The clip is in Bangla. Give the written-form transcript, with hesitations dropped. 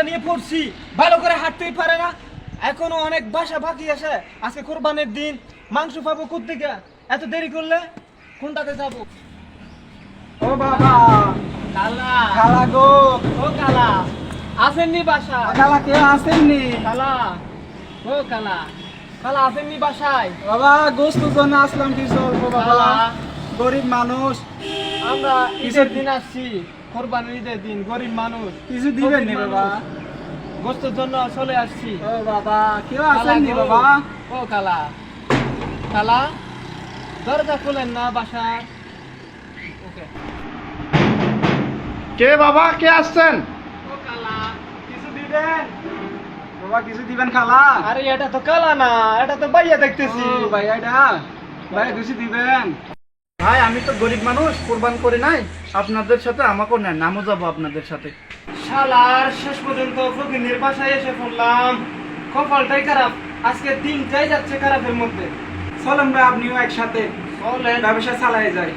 বাচ্চাটা নিয়ে পড়ছি, ভালো করে হাঁটতেই পারে না। এখনো অনেক বাসা বাকি আছে। আজকে কোরবানির দিন, মাংস পাবো কোত্থেকে? এত দেরি করলে কোনটাতে যাব? ও বাবা, কালা, খালা গো, ও কালা, আসেননি বাসা? খালা কেউ আসেননি? কালা, ও কালা, কালা আসেননি বাসায়? বাবা গোস্ত জন্য আসলাম কিছু অল্প বাবা, কালা, গরিব মানুষ, আমরা ঈদের দিন আসছি, কোরবানির ঈদের দিন, গরিব মানুষ, কিছু দিবেন নি বাবা? গোস্তের জন্য চলে আসছি। ও বাবা কেউ কালা আসেননি গো, বাবা? ও কালা, কালা, দরজা খুলেন না বাসার। ওকে, কে বাবা, কে আসছেন? ও কালা, কিছু দিবেন? বাবা কিছু দিবেন খালা? আরে এটা তো কালা না, এটা তো বাইয়া দেখতেছি। ও ভাই এটা, ভাই কিছু দিবেন? ভাই আমি তো গরিব মানুষ, কোরবান করে নাই, আপনাদের সাথে আমাকেও নেন, নামও যাবো আপনাদের সাথে। শালার শেষ পর্যন্ত ফকিনের বাসায় এসে পড়লাম। কপালটাই খারাপ, আজকে দিনটাই যাচ্ছে খারাপের মধ্যে। চলেন ভাই আপনিও একসাথে চলেন। ব্যবসা চালাই যায়।